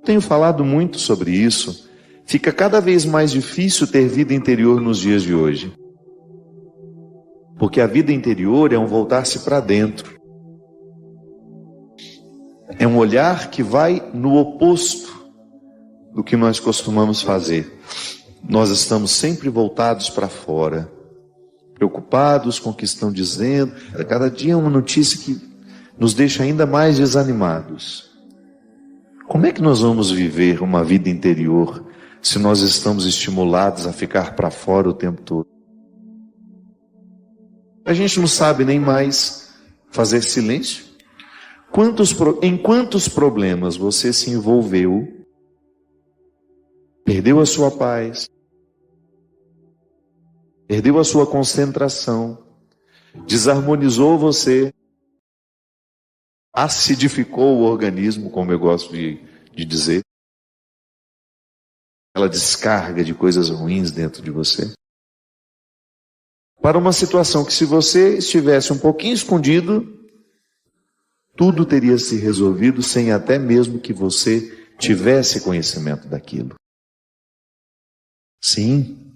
Tenho falado muito sobre isso. Fica cada vez mais difícil ter vida interior nos dias de hoje. Porque a vida interior é um voltar-se para dentro. É um olhar que vai no oposto do que nós costumamos fazer. Nós estamos sempre voltados para fora, preocupados com o que estão dizendo. A cada dia é uma notícia que nos deixa ainda mais desanimados. Como é que nós vamos viver uma vida interior se nós estamos estimulados a ficar para fora o tempo todo? A gente não sabe nem mais fazer silêncio. Em quantos problemas você se envolveu, perdeu a sua paz, perdeu a sua concentração, desarmonizou você, acidificou o organismo, como eu gosto de dizer, aquela descarga de coisas ruins dentro de você, para uma situação que, se você estivesse um pouquinho escondido, tudo teria se resolvido sem até mesmo que você tivesse conhecimento daquilo. Sim,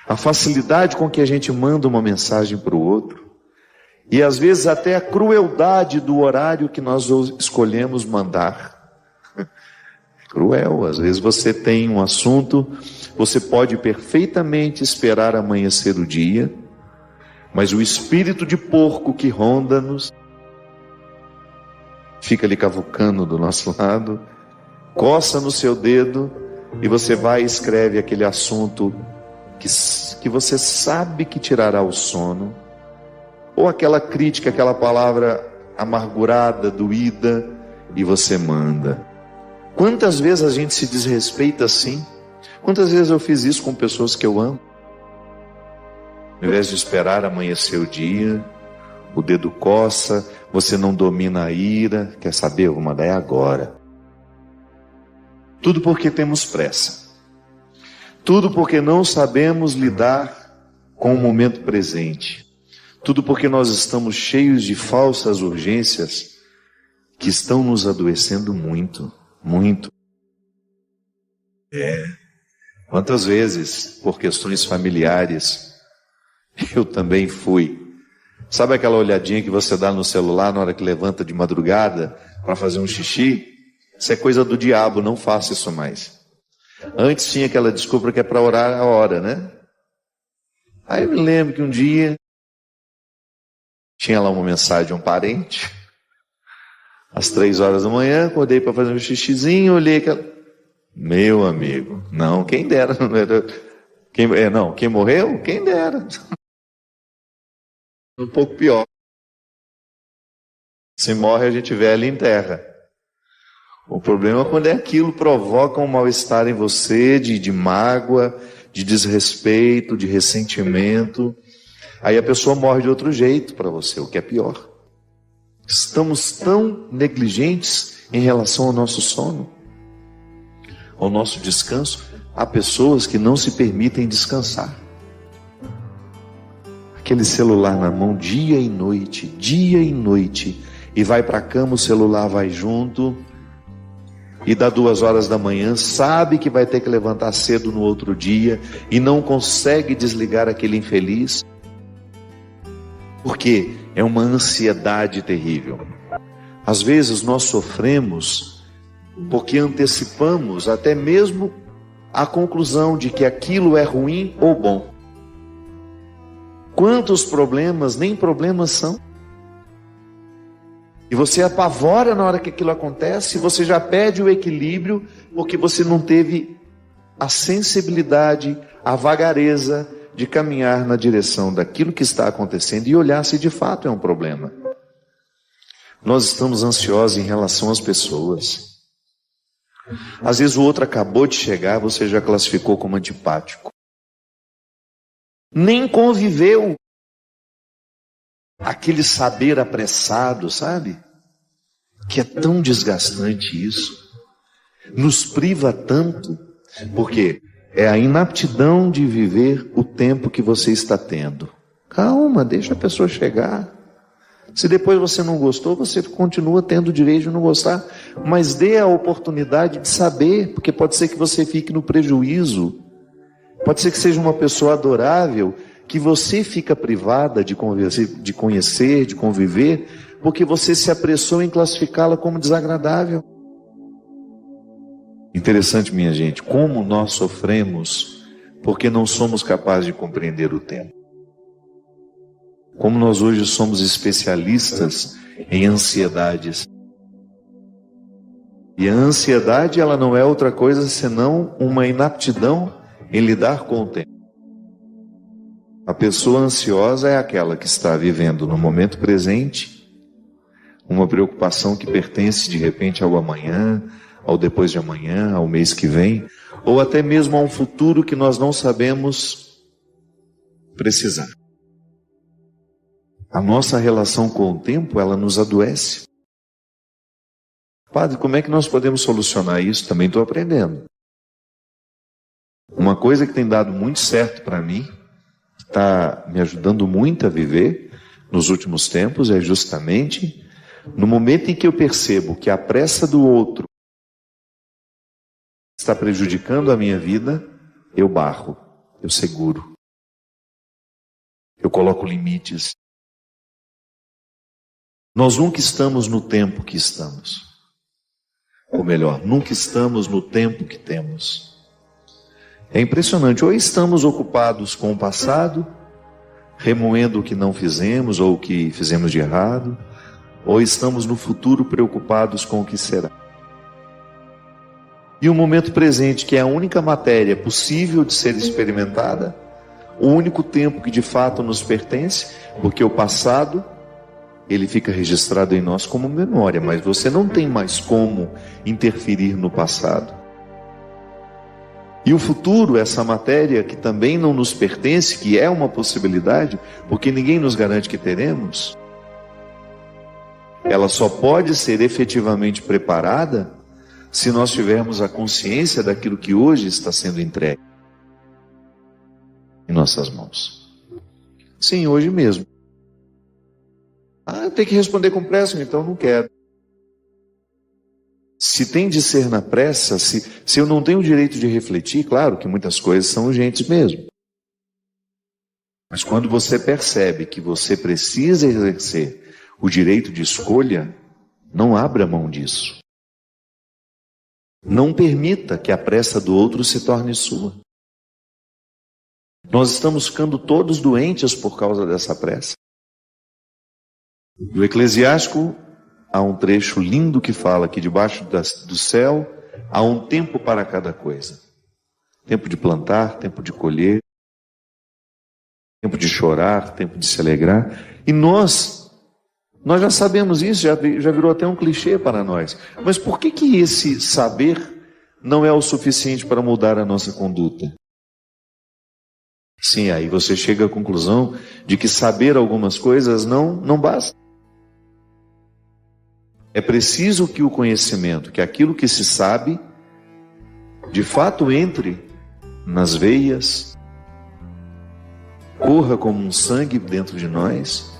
a facilidade com que a gente manda uma mensagem para o outro, e às vezes até a crueldade do horário que nós escolhemos mandar. Cruel, às vezes você tem um assunto, você pode perfeitamente esperar amanhecer o dia, mas o espírito de porco que ronda-nos fica ali cavucando do nosso lado, coça no seu dedo, e você vai e escreve aquele assunto que você sabe que tirará o sono, ou aquela crítica, aquela palavra amargurada, doída, e você manda. Quantas vezes a gente se desrespeita assim? Quantas vezes eu fiz isso com pessoas que eu amo? Ao invés de esperar amanhecer o dia, o dedo coça, você não domina a ira, quer saber? Eu vou mandar é agora. Tudo porque temos pressa. Tudo porque não sabemos lidar com o momento presente. Tudo porque nós estamos cheios de falsas urgências que estão nos adoecendo muito, muito. Quantas vezes, por questões familiares, eu também fui. Sabe aquela olhadinha que você dá no celular na hora que levanta de madrugada para fazer um xixi? Isso é coisa do diabo, não faça isso mais. Antes tinha aquela desculpa que é para orar a hora, né? Aí eu me lembro que um dia tinha lá uma mensagem de um parente, às 3 horas da manhã, acordei para fazer um xixizinho, olhei aquela... Meu amigo, não, quem dera, não era... quem morreu? Quem dera. Um pouco pior. Se morre, a gente velho em terra. O problema é quando aquilo provoca um mal-estar em você, de mágoa, de desrespeito, de ressentimento. Aí a pessoa morre de outro jeito para você, o que é pior. Estamos tão negligentes em relação ao nosso sono, ao nosso descanso. Há pessoas que não se permitem descansar. Aquele celular na mão dia e noite, e vai para a cama, o celular vai junto, e dá 2 horas da manhã, sabe que vai ter que levantar cedo no outro dia, e não consegue desligar aquele infeliz, porque é uma ansiedade terrível. Às vezes nós sofremos porque antecipamos até mesmo a conclusão de que aquilo é ruim ou bom. Quantos problemas nem problemas são? E você apavora na hora que aquilo acontece, você já perde o equilíbrio, porque você não teve a sensibilidade, a vagareza de caminhar na direção daquilo que está acontecendo e olhar se de fato é um problema. Nós estamos ansiosos em relação às pessoas. Às vezes o outro acabou de chegar, você já classificou como antipático. Nem conviveu. Aquele saber apressado, sabe? Que é tão desgastante isso. Nos priva tanto, porque é a inaptidão de viver o tempo que você está tendo. Calma, deixa a pessoa chegar. Se depois você não gostou, você continua tendo o direito de não gostar, mas dê a oportunidade de saber, porque pode ser que você fique no prejuízo, pode ser que seja uma pessoa adorável, que você fica privada de conhecer, de conviver, porque você se apressou em classificá-la como desagradável. Interessante, minha gente, como nós sofremos porque não somos capazes de compreender o tempo. Como nós hoje somos especialistas em ansiedades. E a ansiedade, ela não é outra coisa senão uma inaptidão em lidar com o tempo. A pessoa ansiosa é aquela que está vivendo no momento presente, uma preocupação que pertence de repente ao amanhã, ao depois de amanhã, ao mês que vem, ou até mesmo a um futuro que nós não sabemos precisar. A nossa relação com o tempo, ela nos adoece. Padre, como é que nós podemos solucionar isso? Também estou aprendendo. Uma coisa que tem dado muito certo para mim, está me ajudando muito a viver nos últimos tempos, é justamente no momento em que eu percebo que a pressa do outro está prejudicando a minha vida, eu barro, eu seguro, eu coloco limites. Nós nunca estamos no tempo que estamos. Ou melhor, nunca estamos no tempo que temos. É impressionante, ou estamos ocupados com o passado, remoendo o que não fizemos ou o que fizemos de errado, ou estamos no futuro preocupados com o que será. E o momento presente, que é a única matéria possível de ser experimentada, o único tempo que de fato nos pertence, porque o passado, ele fica registrado em nós como memória, mas você não tem mais como interferir no passado. E o futuro, essa matéria que também não nos pertence, que é uma possibilidade, porque ninguém nos garante que teremos, ela só pode ser efetivamente preparada se nós tivermos a consciência daquilo que hoje está sendo entregue em nossas mãos. Sim, hoje mesmo. Eu tenho que responder com pressa, então não quero. Se tem de ser na pressa, se eu não tenho o direito de refletir, claro que muitas coisas são urgentes mesmo. Mas quando você percebe que você precisa exercer o direito de escolha, não abra mão disso. Não permita que a pressa do outro se torne sua. Nós estamos ficando todos doentes por causa dessa pressa. No Eclesiástico, há um trecho lindo que fala que debaixo do céu há um tempo para cada coisa. Tempo de plantar, tempo de colher, tempo de chorar, tempo de se alegrar. E nós já sabemos isso, já virou até um clichê para nós. Mas por que esse saber não é o suficiente para mudar a nossa conduta? Sim, aí você chega à conclusão de que saber algumas coisas não basta. É preciso que o conhecimento, que aquilo que se sabe, de fato entre nas veias, corra como um sangue dentro de nós,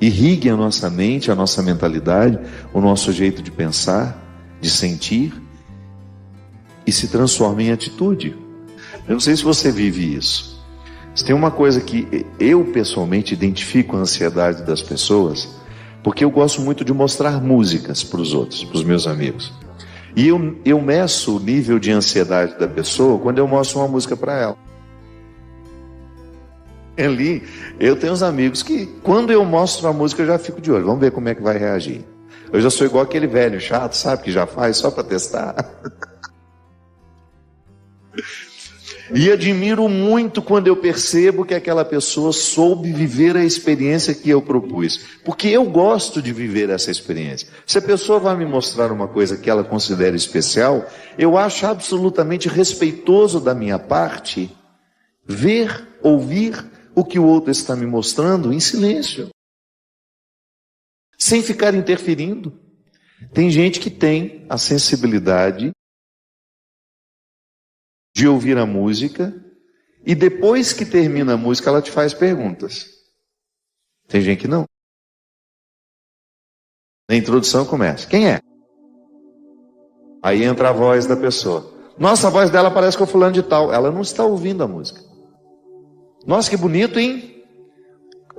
irrigue a nossa mente, a nossa mentalidade, o nosso jeito de pensar, de sentir, e se transforme em atitude. Eu não sei se você vive isso. Se tem uma coisa que eu pessoalmente identifico a ansiedade das pessoas, porque eu gosto muito de mostrar músicas para os outros, para os meus amigos. E eu meço o nível de ansiedade da pessoa quando eu mostro uma música para ela. Ali, eu tenho uns amigos que, quando eu mostro a música, eu já fico de olho. Vamos ver como é que vai reagir. Eu já sou igual aquele velho chato, sabe, que já faz só para testar. E admiro muito quando eu percebo que aquela pessoa soube viver a experiência que eu propus. Porque eu gosto de viver essa experiência. Se a pessoa vai me mostrar uma coisa que ela considera especial, eu acho absolutamente respeitoso da minha parte ver, ouvir o que o outro está me mostrando em silêncio. Sem ficar interferindo. Tem gente que tem a sensibilidade de ouvir a música, e depois que termina a música, ela te faz perguntas. Tem gente que não. Na introdução começa: quem é? Aí entra a voz da pessoa. Nossa, a voz dela parece com o fulano de tal. Ela não está ouvindo a música. Nossa, que bonito, hein?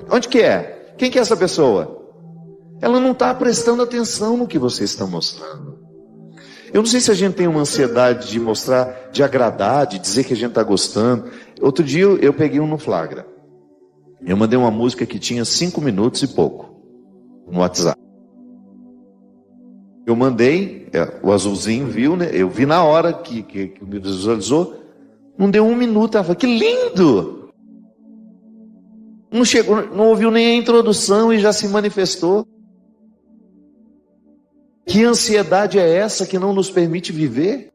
Onde que é? Quem que é essa pessoa? Ela não está prestando atenção no que vocês estão mostrando. Eu não sei se a gente tem uma ansiedade de mostrar, de agradar, de dizer que a gente está gostando. Outro dia eu peguei um no flagra. Eu mandei uma música que tinha 5 minutos e pouco no WhatsApp. Eu mandei, o azulzinho viu, né? Eu vi na hora que me visualizou. Não deu 1 minuto, ela falou: que lindo! Não chegou, não ouviu nem a introdução e já se manifestou. Que ansiedade é essa que não nos permite viver?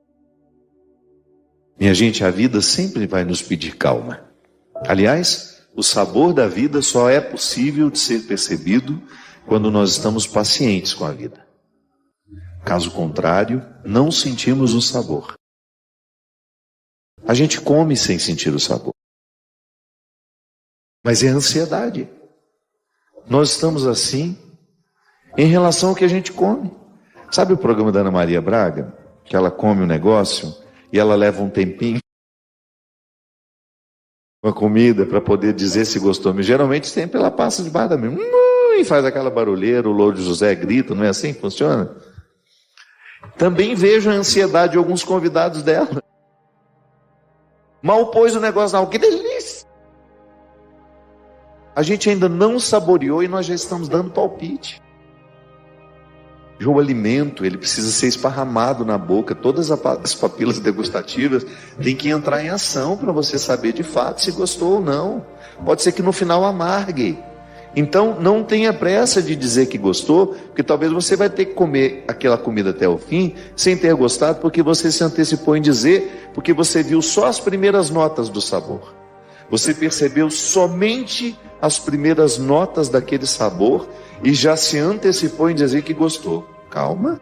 Minha gente, a vida sempre vai nos pedir calma. Aliás, o sabor da vida só é possível de ser percebido quando nós estamos pacientes com a vida. Caso contrário, não sentimos o sabor. A gente come sem sentir o sabor. Mas é ansiedade. Nós estamos assim em relação ao que a gente come. Sabe o programa da Ana Maria Braga? Que ela come um negócio e ela leva um tempinho, uma comida, para poder dizer se gostou. Mas geralmente sempre ela passa debaixo da mesa e faz aquela barulheira, o Louro José grita, não é assim que funciona? Também vejo a ansiedade de alguns convidados dela. Mal pôs o negócio na que delícia! A gente ainda não saboreou e nós já estamos dando palpite. O alimento, ele precisa ser esparramado na boca. Todas as papilas degustativas têm que entrar em ação para você saber de fato se gostou ou não. Pode ser que no final amargue. Então não tenha pressa de dizer que gostou, porque talvez você vai ter que comer aquela comida até o fim sem ter gostado, porque você se antecipou em dizer, porque você viu só as primeiras notas do sabor. Você percebeu somente as primeiras notas daquele sabor e já se antecipou em dizer que gostou. Calma.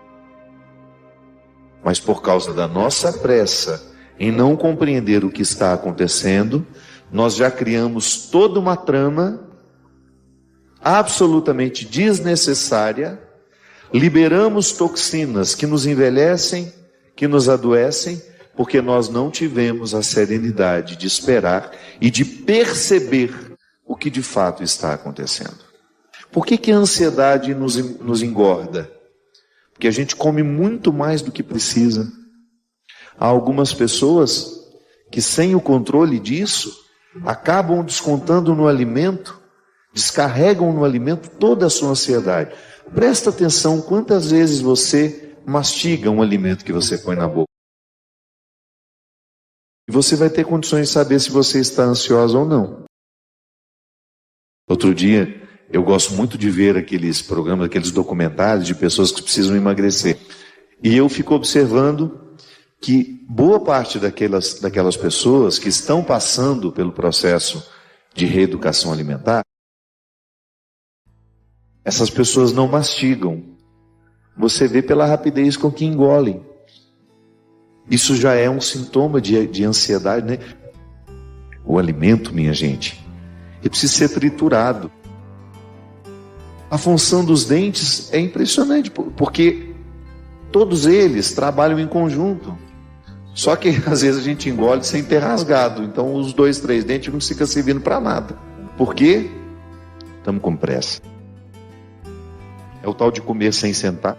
Mas por causa da nossa pressa em não compreender o que está acontecendo, nós já criamos toda uma trama absolutamente desnecessária, liberamos toxinas que nos envelhecem, que nos adoecem, porque nós não tivemos a serenidade de esperar e de perceber o que de fato está acontecendo. Por que a ansiedade nos engorda? Porque a gente come muito mais do que precisa. Há algumas pessoas que, sem o controle disso, acabam descontando no alimento, descarregam no alimento toda a sua ansiedade. Presta atenção quantas vezes você mastiga um alimento que você põe na boca. E você vai ter condições de saber se você está ansiosa ou não. Outro dia, eu gosto muito de ver aqueles programas, aqueles documentários de pessoas que precisam emagrecer. E eu fico observando que boa parte daquelas pessoas que estão passando pelo processo de reeducação alimentar, essas pessoas não mastigam. Você vê pela rapidez com que engolem. Isso já é um sintoma de ansiedade, né? O alimento, minha gente, ele precisa ser triturado. A função dos dentes é impressionante, porque todos eles trabalham em conjunto. Só que às vezes a gente engole sem ter rasgado. Então os 2, 3 dentes não ficam servindo para nada. Por quê? Estamos com pressa. É o tal de comer sem sentar.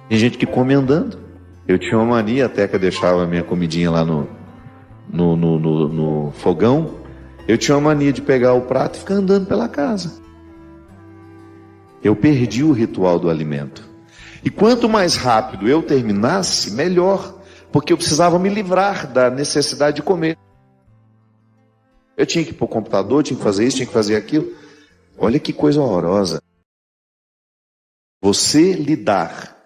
Tem gente que come andando. Eu tinha uma mania, até que eu deixava a minha comidinha lá no fogão. Eu tinha uma mania de pegar o prato e ficar andando pela casa. Eu perdi o ritual do alimento. E quanto mais rápido eu terminasse, melhor. Porque eu precisava me livrar da necessidade de comer. Eu tinha que ir para o computador, tinha que fazer isso, tinha que fazer aquilo. Olha que coisa horrorosa. Você lidar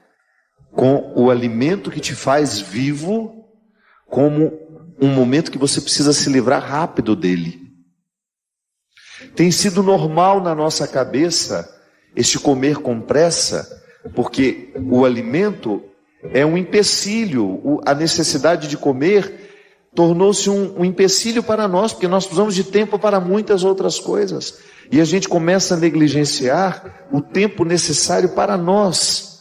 com o alimento que te faz vivo como um momento que você precisa se livrar rápido dele. Tem sido normal na nossa cabeça este comer com pressa, porque o alimento é um empecilho, a necessidade de comer tornou-se um empecilho para nós, porque nós precisamos de tempo para muitas outras coisas. E a gente começa a negligenciar o tempo necessário para nós.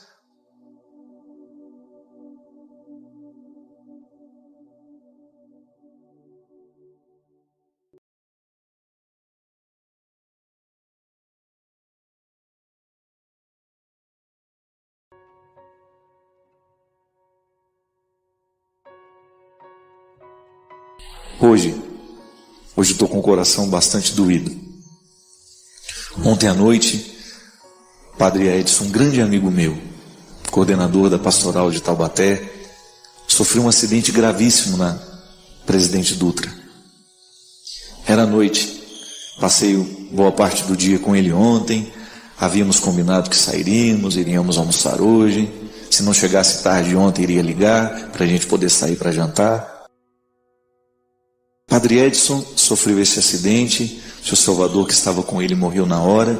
Hoje eu estou com o coração bastante doído. Ontem à noite, Padre Edson, um grande amigo meu, coordenador da pastoral de Taubaté, sofreu um acidente gravíssimo na Presidente Dutra. Era noite, passei boa parte do dia com ele ontem, havíamos combinado que sairíamos, iríamos almoçar hoje, se não chegasse tarde ontem iria ligar para a gente poder sair para jantar. Padre Edson sofreu esse acidente, seu Salvador que estava com ele morreu na hora,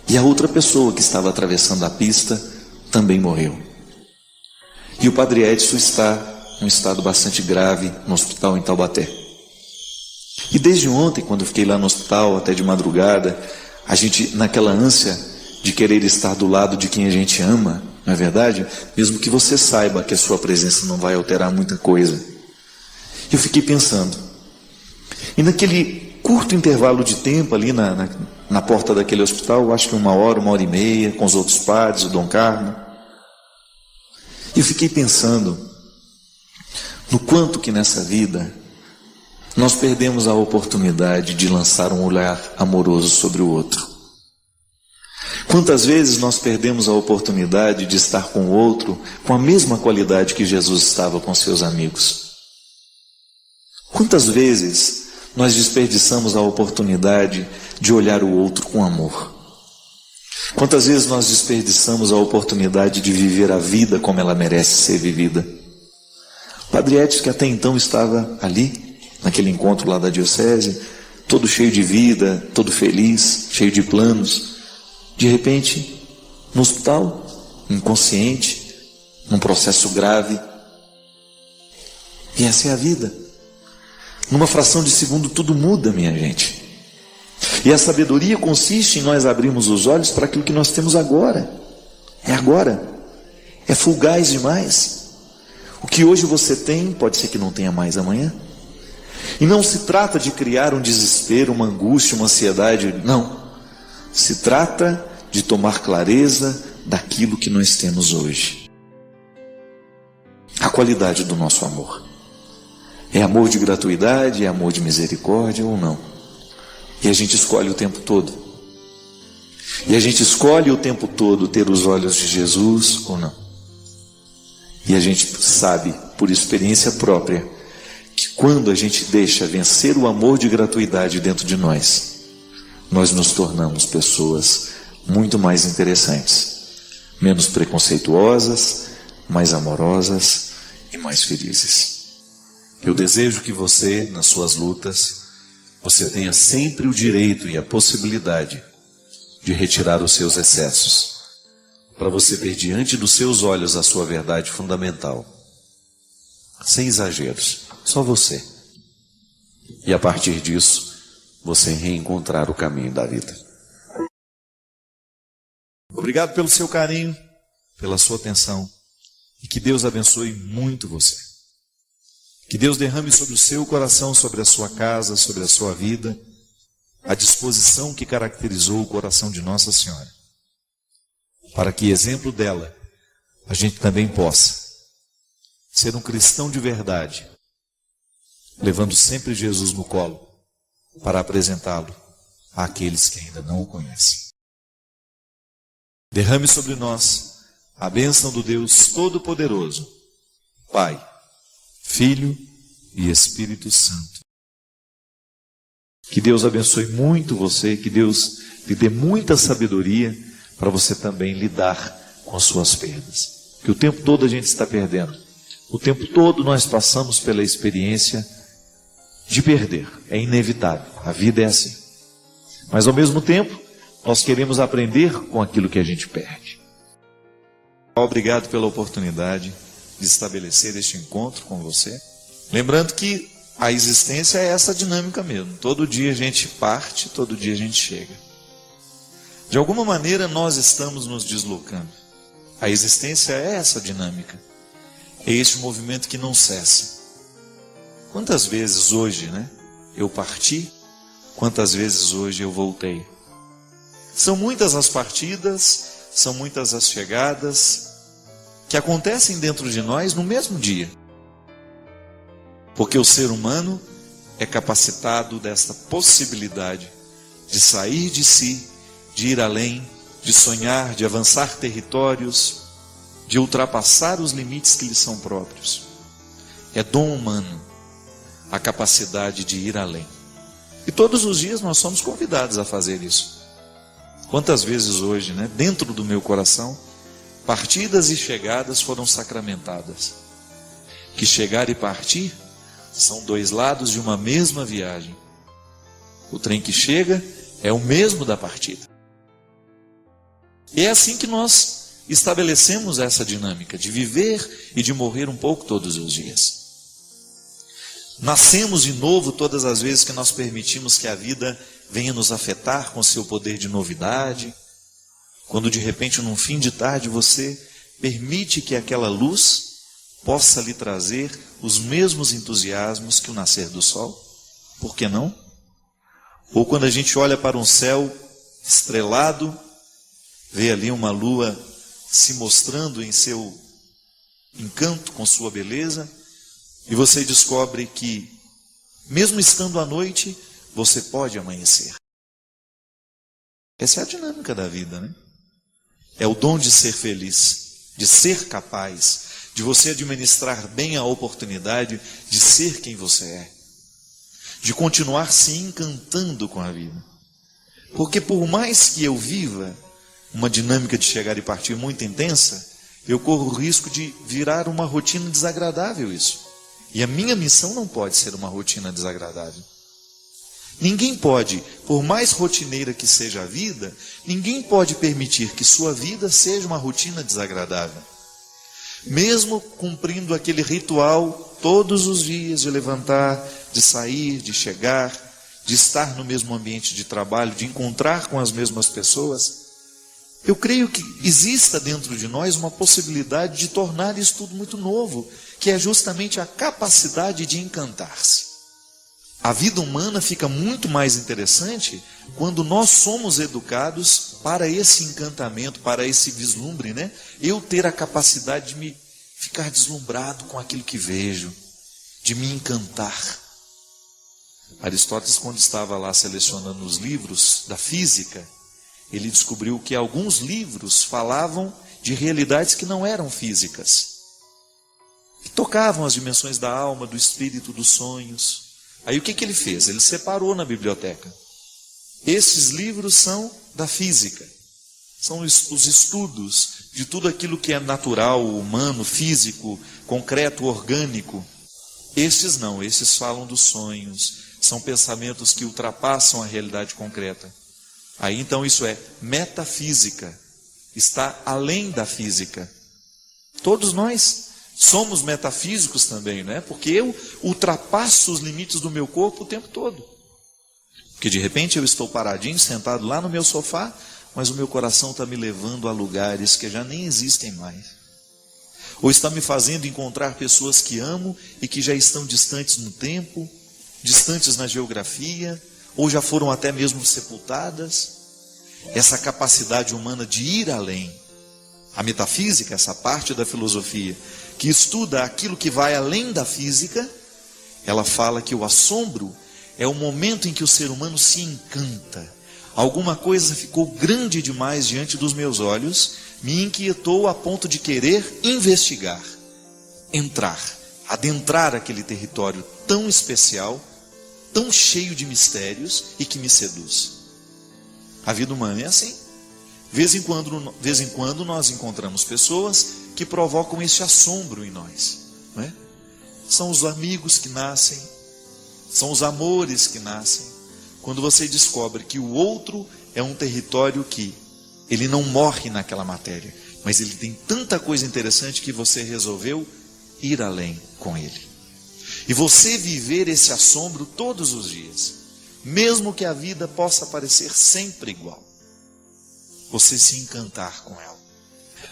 e a outra pessoa que estava atravessando a pista também morreu. E o Padre Edson está em um estado bastante grave no hospital em Taubaté. E desde ontem, quando eu fiquei lá no hospital, até de madrugada, a gente, naquela ânsia de querer estar do lado de quem a gente ama, não é verdade? Mesmo que você saiba que a sua presença não vai alterar muita coisa. Eu fiquei pensando, e naquele curto intervalo de tempo ali na porta daquele hospital, acho que 1 hora, 1 hora e meia, com os outros padres, o Dom Carmo, eu fiquei pensando no quanto que nessa vida nós perdemos a oportunidade de lançar um olhar amoroso sobre o outro. Quantas vezes nós perdemos a oportunidade de estar com o outro com a mesma qualidade que Jesus estava com seus amigos? Quantas vezes nós desperdiçamos a oportunidade de olhar o outro com amor? Quantas vezes nós desperdiçamos a oportunidade de viver a vida como ela merece ser vivida? O Padre Edson, que até então estava ali, naquele encontro lá da diocese, todo cheio de vida, todo feliz, cheio de planos, de repente, no hospital, inconsciente, num processo grave. E essa é a vida. Numa fração de segundo tudo muda, minha gente. E a sabedoria consiste em nós abrirmos os olhos para aquilo que nós temos agora. É agora. É fugaz demais. O que hoje você tem, pode ser que não tenha mais amanhã. E não se trata de criar um desespero, uma angústia, uma ansiedade. Não. Se trata de tomar clareza daquilo que nós temos hoje. A qualidade do nosso amor. É amor de gratuidade, é amor de misericórdia ou não? E a gente escolhe o tempo todo. E a gente escolhe o tempo todo ter os olhos de Jesus ou não? E a gente sabe, por experiência própria, que quando a gente deixa vencer o amor de gratuidade dentro de nós, nós nos tornamos pessoas muito mais interessantes, menos preconceituosas, mais amorosas e mais felizes. Eu desejo que você, nas suas lutas, você tenha sempre o direito e a possibilidade de retirar os seus excessos, para você ver diante dos seus olhos a sua verdade fundamental, sem exageros, só você. E a partir disso, você reencontrar o caminho da vida. Obrigado pelo seu carinho, pela sua atenção, e que Deus abençoe muito você. Que Deus derrame sobre o seu coração, sobre a sua casa, sobre a sua vida, a disposição que caracterizou o coração de Nossa Senhora, para que, exemplo dela, a gente também possa ser um cristão de verdade, levando sempre Jesus no colo, para apresentá-lo àqueles que ainda não o conhecem. Derrame sobre nós a bênção do Deus Todo-Poderoso, Pai, Filho e Espírito Santo. Que Deus abençoe muito você, que Deus lhe dê muita sabedoria para você também lidar com as suas perdas. Que o tempo todo a gente está perdendo. O tempo todo nós passamos pela experiência de perder. É inevitável. A vida é assim. Mas ao mesmo tempo, nós queremos aprender com aquilo que a gente perde. Obrigado pela oportunidade de estabelecer este encontro com você. Lembrando que a existência é essa dinâmica mesmo. Todo dia a gente parte, todo dia a gente chega. De alguma maneira nós estamos nos deslocando. A existência é essa dinâmica. É este movimento que não cessa. Quantas vezes hoje, eu parti? Quantas vezes hoje eu voltei? São muitas as partidas, são muitas as chegadas que acontecem dentro de nós no mesmo dia. Porque o ser humano é capacitado desta possibilidade de sair de si, de ir além, de sonhar, de avançar territórios, de ultrapassar os limites que lhe são próprios. É dom humano a capacidade de ir além. E todos os dias nós somos convidados a fazer isso. Quantas vezes hoje, dentro do meu coração, partidas e chegadas foram sacramentadas. Que chegar e partir são dois lados de uma mesma viagem. O trem que chega é o mesmo da partida. E é assim que nós estabelecemos essa dinâmica de viver e de morrer um pouco todos os dias. Nascemos de novo todas as vezes que nós permitimos que a vida venha nos afetar com seu poder de novidade. Quando de repente, num fim de tarde, você permite que aquela luz possa lhe trazer os mesmos entusiasmos que o nascer do sol. Por que não? Ou quando a gente olha para um céu estrelado, vê ali uma lua se mostrando em seu encanto, com sua beleza, e você descobre que, mesmo estando à noite, você pode amanhecer. Essa é a dinâmica da vida, É o dom de ser feliz, de ser capaz, de você administrar bem a oportunidade de ser quem você é, de continuar se encantando com a vida. Porque por mais que eu viva uma dinâmica de chegar e partir muito intensa, eu corro o risco de virar uma rotina desagradável isso. E a minha missão não pode ser uma rotina desagradável. Ninguém pode, por mais rotineira que seja a vida, ninguém pode permitir que sua vida seja uma rotina desagradável. Mesmo cumprindo aquele ritual todos os dias de levantar, de sair, de chegar, de estar no mesmo ambiente de trabalho, de encontrar com as mesmas pessoas, eu creio que exista dentro de nós uma possibilidade de tornar isso tudo muito novo, que é justamente a capacidade de encantar-se. A vida humana fica muito mais interessante quando nós somos educados para esse encantamento, para esse vislumbre, Eu ter a capacidade de me ficar deslumbrado com aquilo que vejo, de me encantar. Aristóteles, quando estava lá selecionando os livros da física, ele descobriu que alguns livros falavam de realidades que não eram físicas, que tocavam as dimensões da alma, do espírito, dos sonhos. Aí o que ele fez? Ele separou na biblioteca. Esses livros são da física, são os estudos de tudo aquilo que é natural, humano, físico, concreto, orgânico. Estes não, estes falam dos sonhos, são pensamentos que ultrapassam a realidade concreta. Aí então isso é metafísica, está além da física. Todos nós somos metafísicos também, Porque eu ultrapasso os limites do meu corpo o tempo todo. Porque de repente eu estou paradinho, sentado lá no meu sofá, mas o meu coração está me levando a lugares que já nem existem mais. Ou está me fazendo encontrar pessoas que amo e que já estão distantes no tempo, distantes na geografia, ou já foram até mesmo sepultadas. Essa capacidade humana de ir além. A metafísica, essa parte da filosofia que estuda aquilo que vai além da física, ela fala que o assombro é o momento em que o ser humano se encanta. Alguma coisa ficou grande demais diante dos meus olhos, me inquietou a ponto de querer investigar, entrar, adentrar aquele território tão especial, tão cheio de mistérios e que me seduz. A vida humana é assim. De vez em quando nós encontramos pessoas que provocam esse assombro em nós, São os amigos que nascem, são os amores que nascem, quando você descobre que o outro é um território que ele não morre naquela matéria, mas ele tem tanta coisa interessante que você resolveu ir além com ele. E você viver esse assombro todos os dias, mesmo que a vida possa parecer sempre igual, você se encantar com ela.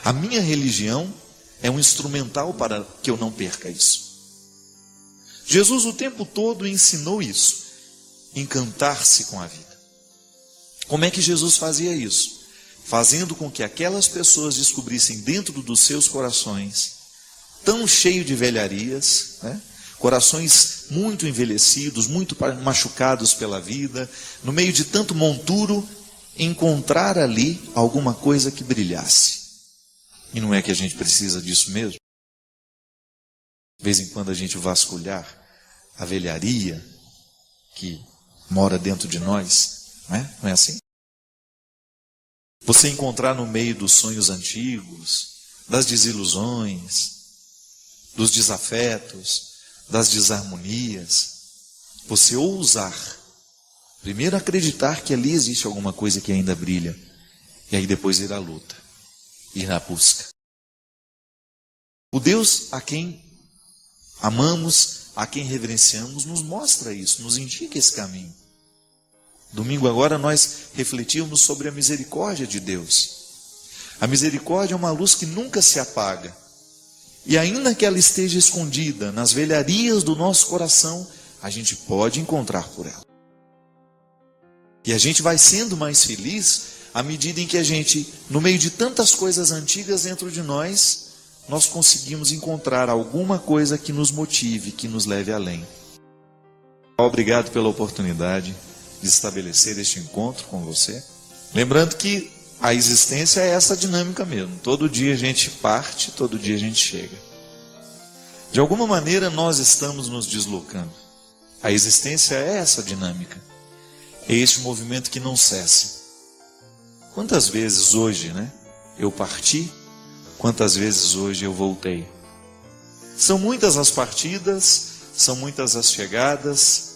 A minha religião é um instrumental para que eu não perca isso. Jesus o tempo todo ensinou isso, encantar-se com a vida. Como é que Jesus fazia isso? Fazendo com que aquelas pessoas descobrissem dentro dos seus corações, tão cheio de velharias, né? Corações muito envelhecidos, muito machucados pela vida, no meio de tanto monturo, encontrar ali alguma coisa que brilhasse. E não é que a gente precisa disso mesmo? De vez em quando a gente vasculhar a velharia que mora dentro de nós, não é assim? Você encontrar no meio dos sonhos antigos, das desilusões, dos desafetos, das desarmonias, você ousar, primeiro acreditar que ali existe alguma coisa que ainda brilha, e aí depois ir à luta, ir à busca. O Deus a quem amamos, a quem reverenciamos, nos mostra isso, nos indica esse caminho. Domingo agora nós refletimos sobre a misericórdia de Deus. A misericórdia é uma luz que nunca se apaga. E ainda que ela esteja escondida nas velharias do nosso coração, a gente pode encontrar por ela. E a gente vai sendo mais feliz à medida em que a gente, no meio de tantas coisas antigas dentro de nós, nós conseguimos encontrar alguma coisa que nos motive, que nos leve além. Obrigado pela oportunidade de estabelecer este encontro com você. Lembrando que a existência é essa dinâmica mesmo. Todo dia a gente parte, todo dia a gente chega. De alguma maneira nós estamos nos deslocando. A existência é essa dinâmica. É este movimento que não cessa. Quantas vezes hoje, eu parti? Quantas vezes hoje eu voltei? São muitas as partidas, são muitas as chegadas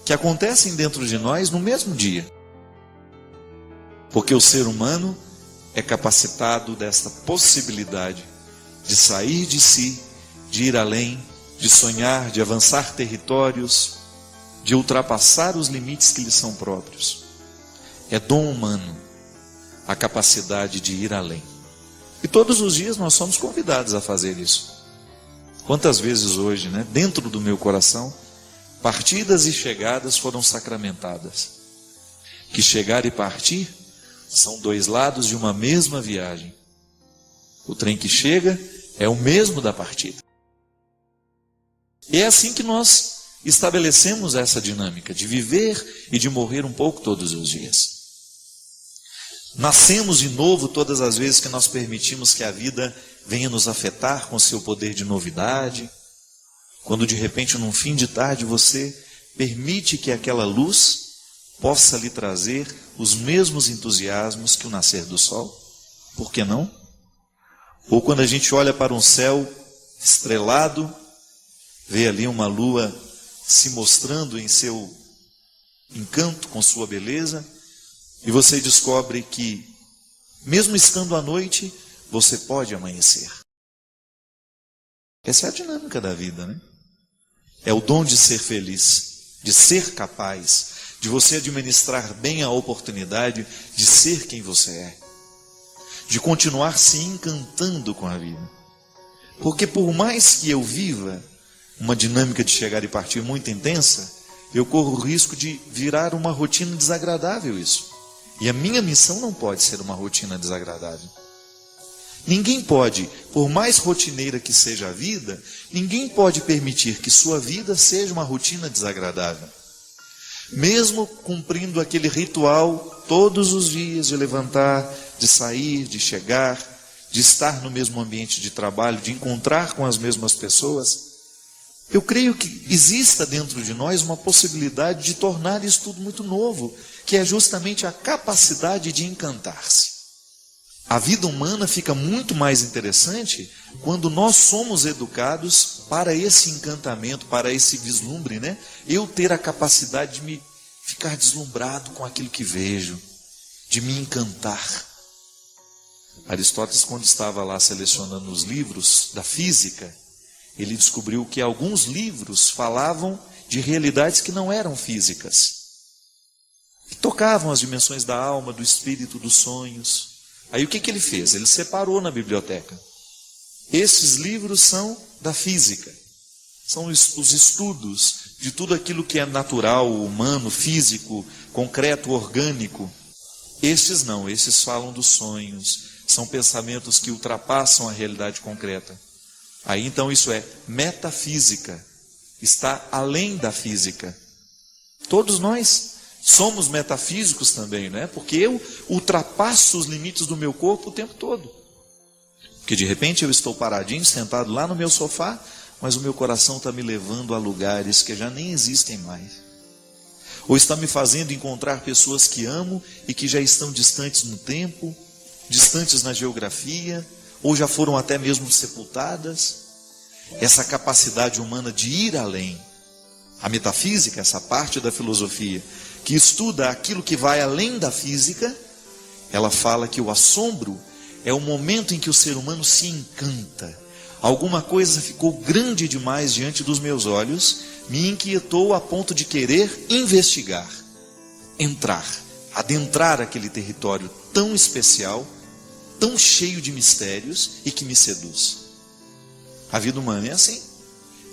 que acontecem dentro de nós no mesmo dia. Porque o ser humano é capacitado desta possibilidade de sair de si, de ir além, de sonhar, de avançar territórios, de ultrapassar os limites que lhe são próprios. É dom humano a capacidade de ir além. E todos os dias nós somos convidados a fazer isso. Quantas vezes hoje, dentro do meu coração, partidas e chegadas foram sacramentadas. Que chegar e partir são dois lados de uma mesma viagem. O trem que chega é o mesmo da partida. E é assim que nós estabelecemos essa dinâmica de viver e de morrer um pouco todos os dias. Nascemos de novo todas as vezes que nós permitimos que a vida venha nos afetar com seu poder de novidade. Quando de repente, num fim de tarde, você permite que aquela luz possa lhe trazer os mesmos entusiasmos que o nascer do sol. Por que não? Ou quando a gente olha para um céu estrelado, vê ali uma lua se mostrando em seu encanto, com sua beleza, e você descobre que, mesmo estando à noite, você pode amanhecer. Essa é a dinâmica da vida, É o dom de ser feliz, de ser capaz, de você administrar bem a oportunidade de ser quem você é, de continuar se encantando com a vida. Porque por mais que eu viva uma dinâmica de chegar e partir muito intensa, eu corro o risco de virar uma rotina desagradável isso. E a minha missão não pode ser uma rotina desagradável. Ninguém pode, por mais rotineira que seja a vida, ninguém pode permitir que sua vida seja uma rotina desagradável. Mesmo cumprindo aquele ritual todos os dias de levantar, de sair, de chegar, de estar no mesmo ambiente de trabalho, de encontrar com as mesmas pessoas, eu creio que exista dentro de nós uma possibilidade de tornar isso tudo muito novo, que é justamente a capacidade de encantar-se. A vida humana fica muito mais interessante quando nós somos educados para esse encantamento, para esse vislumbre, Eu ter a capacidade de me ficar deslumbrado com aquilo que vejo, de me encantar. Aristóteles, quando estava lá selecionando os livros da física, ele descobriu que alguns livros falavam de realidades que não eram físicas, que tocavam as dimensões da alma, do espírito, dos sonhos. Aí o que ele fez? Ele separou na biblioteca. Esses livros são da física, são os estudos de tudo aquilo que é natural, humano, físico, concreto, orgânico. Estes não, estes falam dos sonhos, são pensamentos que ultrapassam a realidade concreta. Aí então isso é metafísica, está além da física. Todos nós somos metafísicos também, né? Porque eu ultrapasso os limites do meu corpo o tempo todo. Porque de repente eu estou paradinho, sentado lá no meu sofá, mas o meu coração está me levando a lugares que já nem existem mais. Ou está me fazendo encontrar pessoas que amo e que já estão distantes no tempo, distantes na geografia, ou já foram até mesmo sepultadas. Essa capacidade humana de ir além. A metafísica, essa parte da filosofia, que estuda aquilo que vai além da física, ela fala que o assombro é o momento em que o ser humano se encanta. Alguma coisa ficou grande demais diante dos meus olhos, me inquietou a ponto de querer investigar, entrar, adentrar aquele território tão especial, tão cheio de mistérios e que me seduz. A vida humana é assim.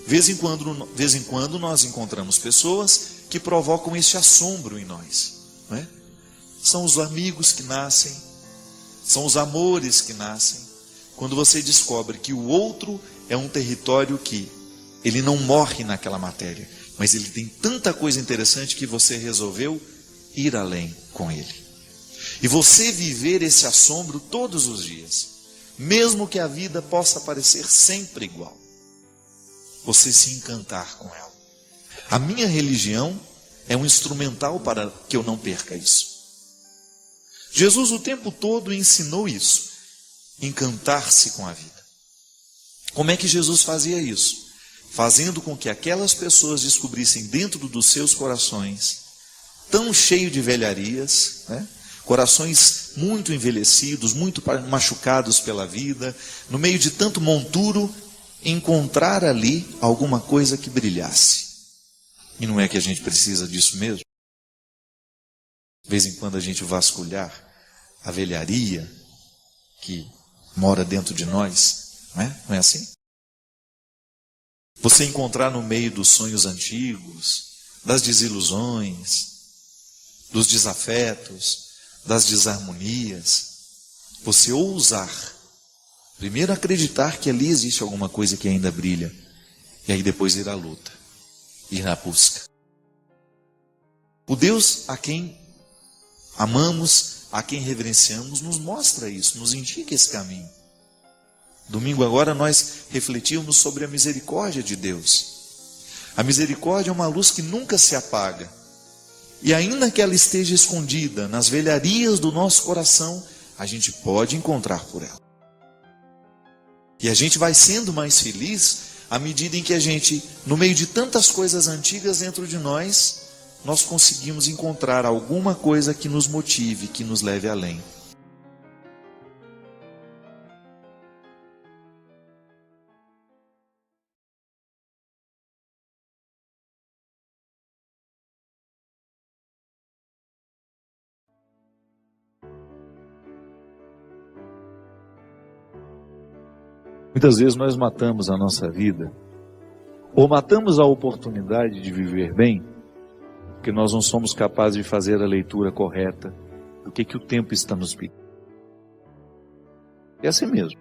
De vez em quando nós encontramos pessoas que provocam esse assombro em nós, não é? São os amigos que nascem, são os amores que nascem, quando você descobre que o outro é um território que ele não morre naquela matéria, mas ele tem tanta coisa interessante que você resolveu ir além com ele. E você viver esse assombro todos os dias, mesmo que a vida possa parecer sempre igual. Você se encantar com ela. A minha religião é um instrumental para que eu não perca isso. Jesus o tempo todo ensinou isso, encantar-se com a vida. Como é que Jesus fazia isso? Fazendo com que aquelas pessoas descobrissem dentro dos seus corações, tão cheio de velharias, né? Corações muito envelhecidos, muito machucados pela vida, no meio de tanto monturo, encontrar ali alguma coisa que brilhasse. E não é que a gente precisa disso mesmo? De vez em quando a gente vasculhar a velharia que mora dentro de nós, não é? Não é assim? Você encontrar no meio dos sonhos antigos, das desilusões, dos desafetos, das desarmonias, você ousar, primeiro acreditar que ali existe alguma coisa que ainda brilha, e aí depois ir à luta, ir na busca. O Deus a quem amamos, a quem reverenciamos, nos mostra isso, nos indica esse caminho. Domingo agora nós refletimos sobre a misericórdia de Deus. A misericórdia é uma luz que nunca se apaga. E ainda que ela esteja escondida nas velharias do nosso coração, a gente pode encontrar por ela. E a gente vai sendo mais feliz à medida em que a gente, no meio de tantas coisas antigas dentro de nós, nós conseguimos encontrar alguma coisa que nos motive, que nos leve além. Muitas vezes nós matamos a nossa vida, ou matamos a oportunidade de viver bem, porque nós não somos capazes de fazer a leitura correta do que o tempo está nos pedindo. É assim mesmo.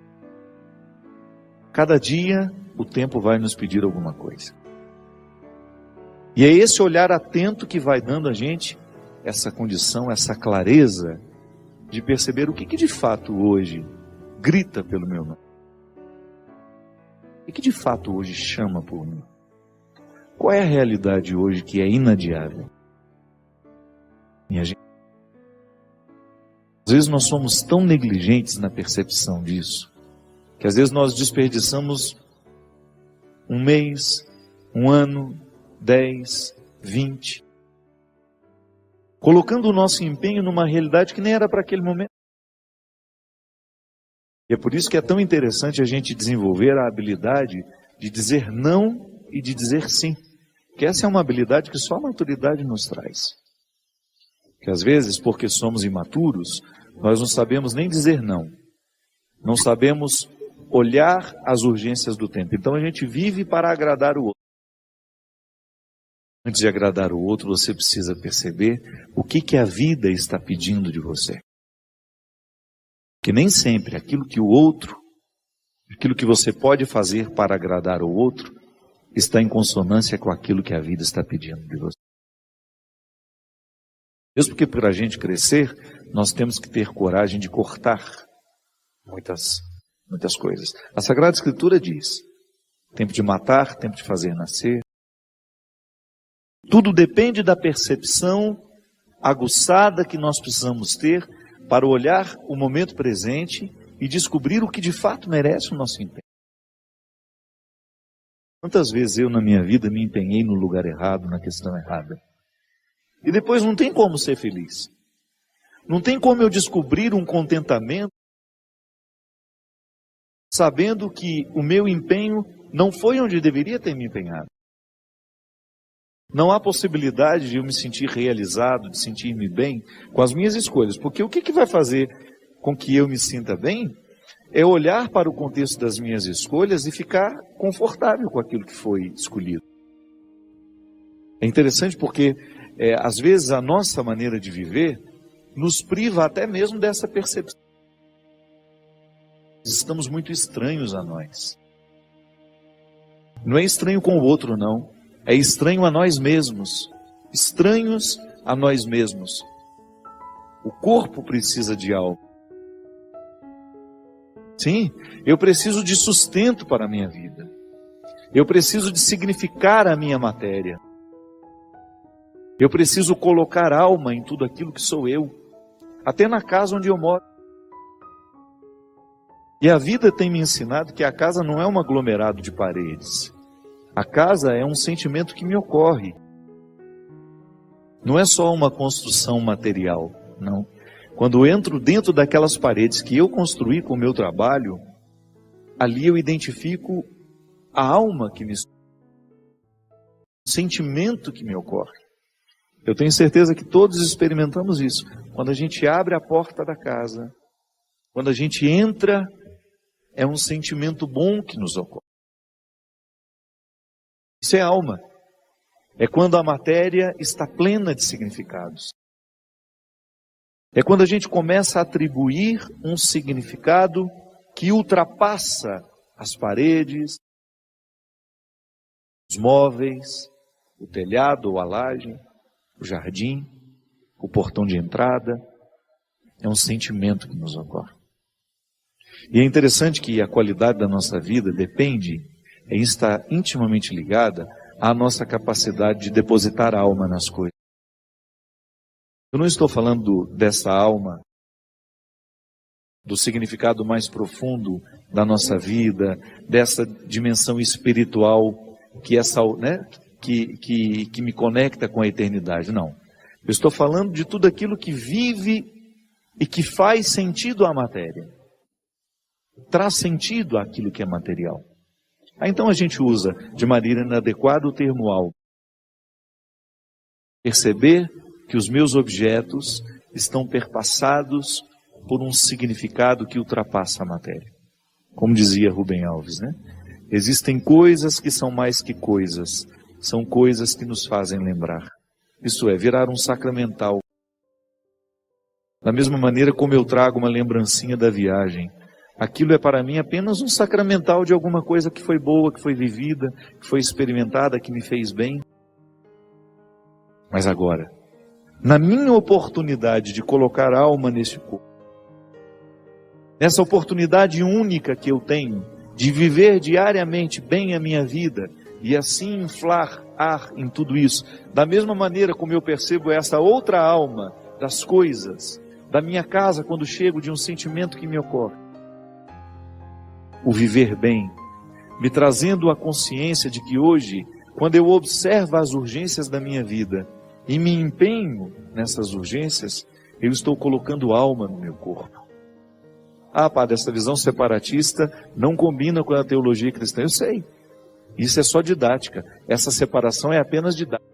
Cada dia o tempo vai nos pedir alguma coisa. E é esse olhar atento que vai dando a gente essa condição, essa clareza de perceber o que de fato hoje grita pelo meu nome. O que de fato hoje chama por mim? Qual é a realidade hoje que é inadiável? Minha gente, às vezes nós somos tão negligentes na percepção disso, que às vezes nós desperdiçamos um mês, um ano, 10, 20, colocando o nosso empenho numa realidade que nem era para aquele momento. E é por isso que é tão interessante a gente desenvolver a habilidade de dizer não e de dizer sim. Que essa é uma habilidade que só a maturidade nos traz. Que às vezes, porque somos imaturos, nós não sabemos nem dizer não. Não sabemos olhar as urgências do tempo. Então a gente vive para agradar o outro. Antes de agradar o outro, você precisa perceber o que a vida está pedindo de você. Que nem sempre aquilo que o outro, aquilo que você pode fazer para agradar o outro, está em consonância com aquilo que a vida está pedindo de você. Mesmo porque para a gente crescer, nós temos que ter coragem de cortar muitas coisas. A Sagrada Escritura diz, tempo de matar, tempo de fazer nascer. Tudo depende da percepção aguçada que nós precisamos ter para olhar o momento presente e descobrir o que de fato merece o nosso empenho. Quantas vezes eu na minha vida me empenhei no lugar errado, na questão errada. E depois não tem como ser feliz. Não tem como eu descobrir um contentamento sabendo que o meu empenho não foi onde deveria ter me empenhado. Não há possibilidade de eu me sentir realizado, de sentir-me bem com as minhas escolhas. Porque o que vai fazer com que eu me sinta bem é olhar para o contexto das minhas escolhas e ficar confortável com aquilo que foi escolhido. É interessante porque, às vezes, a nossa maneira de viver nos priva até mesmo dessa percepção. Estamos muito estranhos a nós. Não é estranho com o outro, não. É estranho a nós mesmos. Estranhos a nós mesmos. O corpo precisa de algo. Sim, eu preciso de sustento para a minha vida. Eu preciso de significar a minha matéria. Eu preciso colocar alma em tudo aquilo que sou eu. Até na casa onde eu moro. E a vida tem me ensinado que a casa não é um aglomerado de paredes. A casa é um sentimento que me ocorre. Não é só uma construção material, não. Quando eu entro dentro daquelas paredes que eu construí com o meu trabalho, ali eu identifico a alma que me... o sentimento que me ocorre. Eu tenho certeza que todos experimentamos isso. Quando a gente abre a porta da casa, quando a gente entra, é um sentimento bom que nos ocorre. Isso é alma. É quando a matéria está plena de significados. É quando a gente começa a atribuir um significado que ultrapassa as paredes, os móveis, o telhado ou a laje, o jardim, o portão de entrada. É um sentimento que nos ocorre. E é interessante que a qualidade da nossa vida depende, está intimamente ligada à nossa capacidade de depositar a alma nas coisas. Eu não estou falando dessa alma, do significado mais profundo da nossa vida, dessa dimensão espiritual que me conecta com a eternidade. Não. Eu estou falando de tudo aquilo que vive e que faz sentido à matéria. Traz sentido àquilo que é material. Então a gente usa de maneira inadequada o termo alma. Perceber que os meus objetos estão perpassados por um significado que ultrapassa a matéria. Como dizia Rubem Alves, né? Existem coisas que são mais que coisas, são coisas que nos fazem lembrar. Isso é, virar um sacramental. Da mesma maneira como eu trago uma lembrancinha da viagem, aquilo é para mim apenas um sacramental de alguma coisa que foi boa, que foi vivida, que foi experimentada, que me fez bem. Mas agora, na minha oportunidade de colocar alma nesse corpo, nessa oportunidade única que eu tenho de viver diariamente bem a minha vida e assim inflar ar em tudo isso, da mesma maneira como eu percebo essa outra alma das coisas, da minha casa quando chego, de um sentimento que me ocorre, o viver bem, me trazendo a consciência de que hoje, quando eu observo as urgências da minha vida e me empenho nessas urgências, eu estou colocando alma no meu corpo. Ah, padre, essa visão separatista não combina com a teologia cristã. Eu sei. Isso é só didática. Essa separação é apenas didática.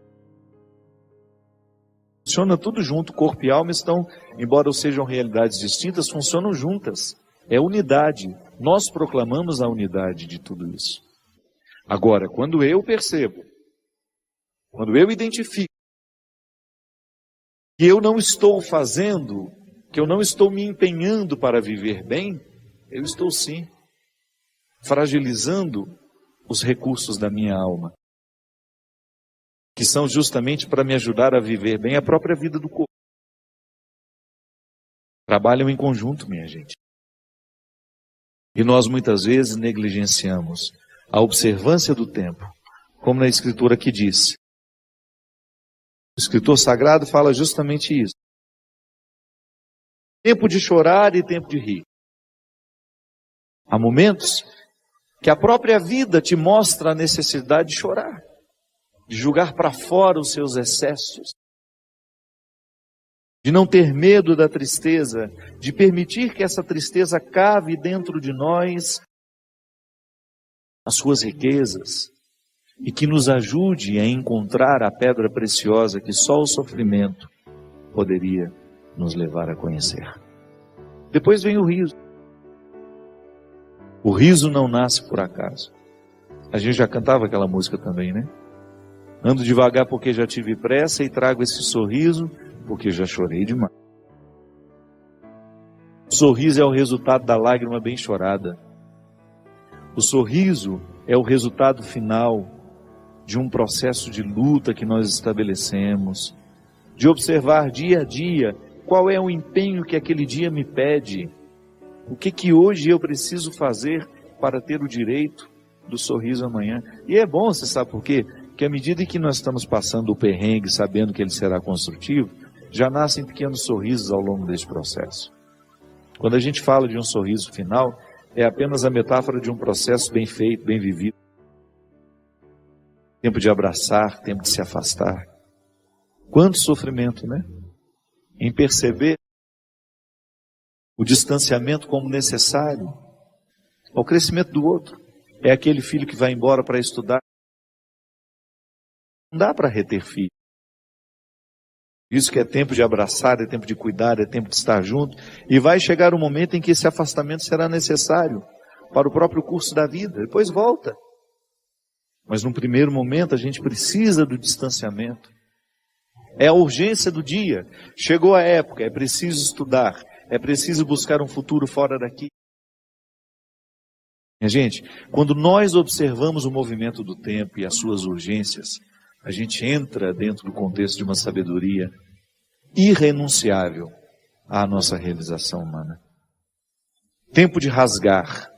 Funciona tudo junto. Corpo e alma estão, embora sejam realidades distintas, funcionam juntas. É unidade. Nós proclamamos a unidade de tudo isso. Agora, quando eu percebo, quando eu identifico que eu não estou fazendo, que eu não estou me empenhando para viver bem, eu estou sim fragilizando os recursos da minha alma, que são justamente para me ajudar a viver bem a própria vida do corpo. Trabalham em conjunto, minha gente. E nós muitas vezes negligenciamos a observância do tempo, como na Escritura que diz. O escritor sagrado fala justamente isso. Tempo de chorar e tempo de rir. Há momentos que a própria vida te mostra a necessidade de chorar, de julgar para fora os seus excessos, de não ter medo da tristeza, de permitir que essa tristeza cave dentro de nós as suas riquezas e que nos ajude a encontrar a pedra preciosa que só o sofrimento poderia nos levar a conhecer. Depois vem o riso. O riso não nasce por acaso. A gente já cantava aquela música também, né? Ando devagar porque já tive pressa e trago esse sorriso porque já chorei demais. O sorriso é o resultado da lágrima bem chorada. O sorriso é o resultado final de um processo de luta que nós estabelecemos, de observar dia a dia qual é o empenho que aquele dia me pede, o que hoje eu preciso fazer para ter o direito do sorriso amanhã. E é bom, você sabe por quê? Porque à medida que nós estamos passando o perrengue, sabendo que ele será construtivo, já nascem pequenos sorrisos ao longo desse processo. Quando a gente fala de um sorriso final, é apenas a metáfora de um processo bem feito, bem vivido. Tempo de abraçar, tempo de se afastar. Quanto sofrimento, né? Em perceber o distanciamento como necessário ao crescimento do outro. É aquele filho que vai embora para estudar. Não dá para reter filho. Isso que é tempo de abraçar, é tempo de cuidar, é tempo de estar junto. E vai chegar um momento em que esse afastamento será necessário para o próprio curso da vida. Depois volta. Mas num primeiro momento a gente precisa do distanciamento. É a urgência do dia. Chegou a época, é preciso estudar. É preciso buscar um futuro fora daqui. Minha gente, quando nós observamos o movimento do tempo e as suas urgências, a gente entra dentro do contexto de uma sabedoria irrenunciável à nossa realização humana. Tempo de rasgar,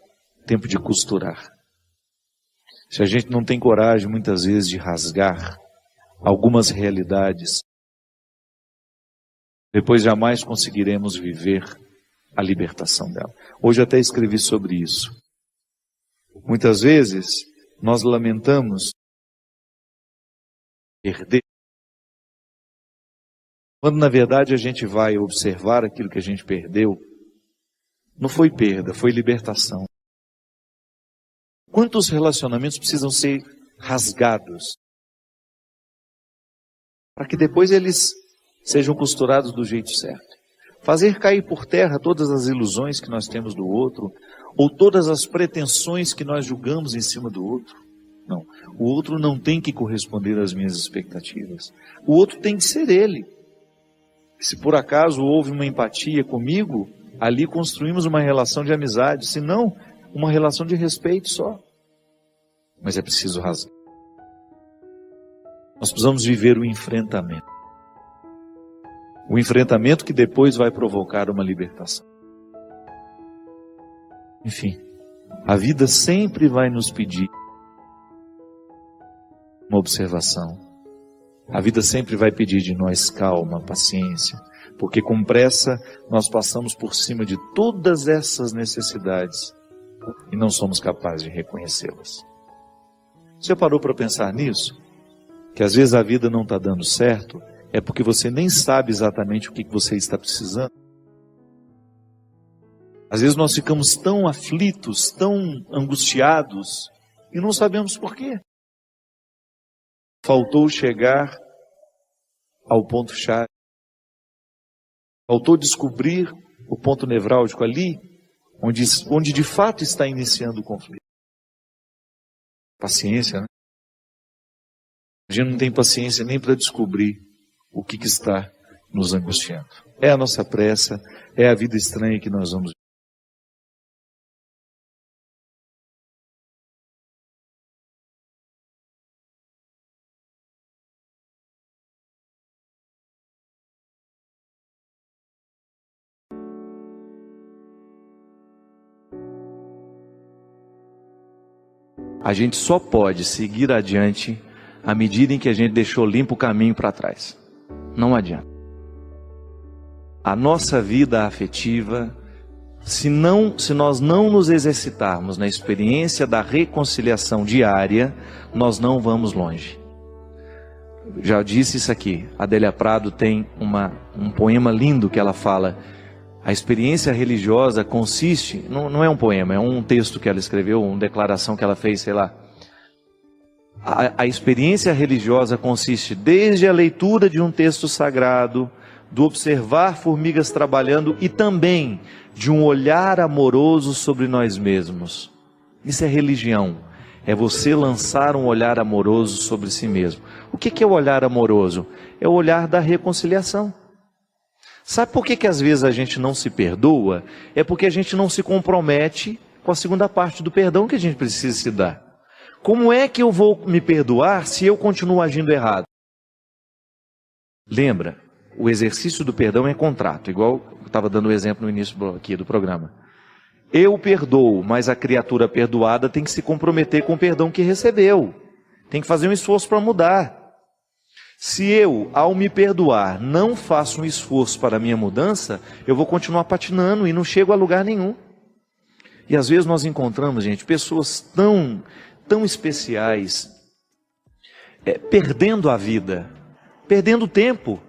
tempo de costurar. Se a gente não tem coragem, muitas vezes, de rasgar algumas realidades, depois jamais conseguiremos viver a libertação dela. Hoje até escrevi sobre isso. Muitas vezes, nós lamentamos perder, quando na verdade a gente vai observar aquilo que a gente perdeu, não foi perda, foi libertação. Quantos relacionamentos precisam ser rasgados para que depois eles sejam costurados do jeito certo? Fazer cair por terra todas as ilusões que nós temos do outro, ou todas as pretensões que nós julgamos em cima do outro. Não, o outro não tem que corresponder às minhas expectativas. O outro tem que ser ele. Se por acaso houve uma empatia comigo, ali construímos uma relação de amizade, se não, uma relação de respeito só. Mas é preciso rasgar. Nós precisamos viver o enfrentamento. O enfrentamento que depois vai provocar uma libertação. Enfim, a vida sempre vai nos pedir uma observação. A vida sempre vai pedir de nós calma, paciência, porque com pressa nós passamos por cima de todas essas necessidades e não somos capazes de reconhecê-las. Você parou para pensar nisso? Que às vezes a vida não está dando certo, é porque você nem sabe exatamente o que você está precisando. Às vezes nós ficamos tão aflitos, tão angustiados, E não sabemos por quê. Faltou chegar ao ponto-chave. Faltou descobrir o ponto nevrálgico ali, onde de fato está iniciando o conflito. Paciência, né? A gente não tem paciência nem para descobrir o que está nos angustiando. É a nossa pressa, é a vida estranha que nós vamos viver. A gente só pode seguir adiante à medida em que a gente deixou limpo o caminho para trás. Não adianta. A nossa vida afetiva, se nós não nos exercitarmos na experiência da reconciliação diária, nós não vamos longe. Já disse isso aqui, Adélia Prado tem um poema lindo que ela fala: a experiência religiosa consiste, não é um poema, é um texto que ela escreveu, uma declaração que ela fez, sei lá. A experiência religiosa consiste desde a leitura de um texto sagrado, do observar formigas trabalhando e também de um olhar amoroso sobre nós mesmos. Isso é religião, é você lançar um olhar amoroso sobre si mesmo. O que é o olhar amoroso? É o olhar da reconciliação. Sabe por que às vezes a gente não se perdoa? É porque a gente não se compromete com a segunda parte do perdão que a gente precisa se dar. Como é que eu vou me perdoar se eu continuo agindo errado? Lembra, o exercício do perdão é contrato, igual eu estava dando o exemplo no início aqui do programa. Eu perdoo, mas a criatura perdoada tem que se comprometer com o perdão que recebeu. Tem que fazer um esforço para mudar. Se eu, ao me perdoar, não faço um esforço para a minha mudança, eu vou continuar patinando e não chego a lugar nenhum. E às vezes nós encontramos, gente, pessoas tão especiais, perdendo a vida, perdendo o tempo,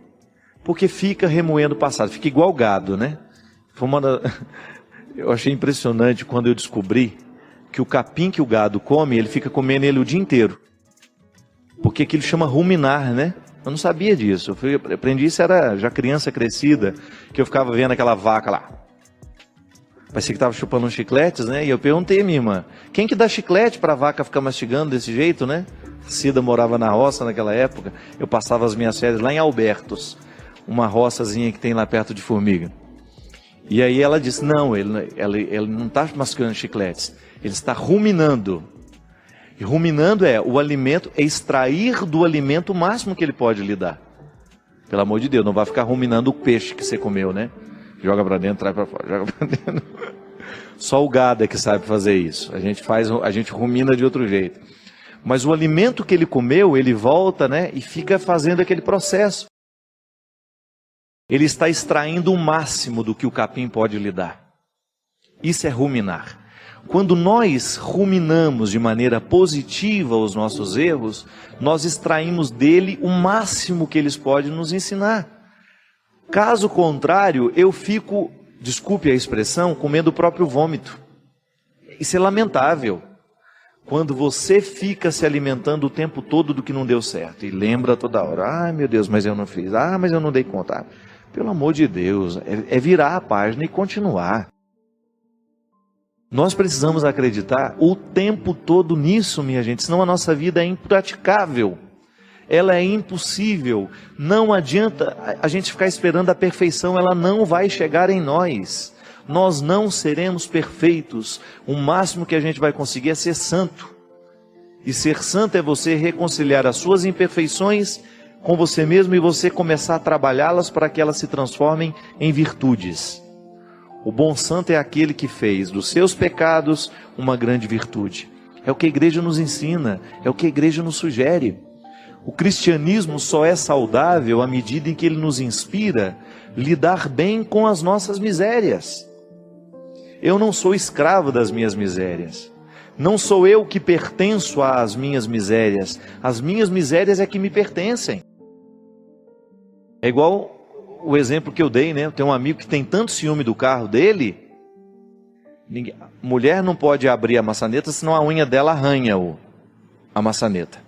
porque fica remoendo o passado, fica igual gado, né? Eu achei impressionante quando eu descobri que o capim que o gado come, ele fica comendo ele o dia inteiro. Porque aquilo chama ruminar, né? Eu não sabia disso. Eu aprendi isso, era já criança crescida, que eu ficava vendo aquela vaca lá. Parecia que estava chupando uns chicletes, né? E eu perguntei à minha irmã, quem que dá chiclete para a vaca ficar mastigando desse jeito, né? Cida morava na roça naquela época. Eu passava as minhas férias lá em Albertos, uma roçazinha que tem lá perto de Formiga. E aí ela disse, não, ele não está mastigando chicletes, ele está ruminando. E ruminando o alimento, é extrair do alimento o máximo que ele pode lhe dar. Pelo amor de Deus, não vai ficar ruminando o peixe que você comeu, né? Joga para dentro, traz para fora, joga para dentro. Só o gado é que sabe fazer isso. A gente rumina de outro jeito. Mas o alimento que ele comeu, ele volta, né? E fica fazendo aquele processo. Ele está extraindo o máximo do que o capim pode lhe dar. Isso é ruminar. Quando nós ruminamos de maneira positiva os nossos erros, nós extraímos dele o máximo que eles podem nos ensinar. Caso contrário, eu fico, desculpe a expressão, comendo o próprio vômito. Isso é lamentável. Quando você fica se alimentando o tempo todo do que não deu certo. E lembra toda hora, ai meu Deus, mas eu não fiz, mas eu não dei conta. Pelo amor de Deus, é virar a página e continuar. Nós precisamos acreditar o tempo todo nisso, minha gente, senão a nossa vida é impraticável. Ela é impossível. Não adianta a gente ficar esperando a perfeição, ela não vai chegar em nós. Nós não seremos perfeitos. O máximo que a gente vai conseguir é ser santo. E ser santo é você reconciliar as suas imperfeições com você mesmo e você começar a trabalhá-las para que elas se transformem em virtudes. O bom santo é aquele que fez dos seus pecados uma grande virtude. É o que a igreja nos ensina, é o que a igreja nos sugere. O cristianismo só é saudável à medida em que ele nos inspira a lidar bem com as nossas misérias. Eu não sou escravo das minhas misérias. Não sou eu que pertenço às minhas misérias. As minhas misérias é que me pertencem. É igual o exemplo que eu dei, né? Eu tenho um amigo que tem tanto ciúme do carro dele, Mulher não pode abrir a maçaneta, senão a unha dela arranha a maçaneta.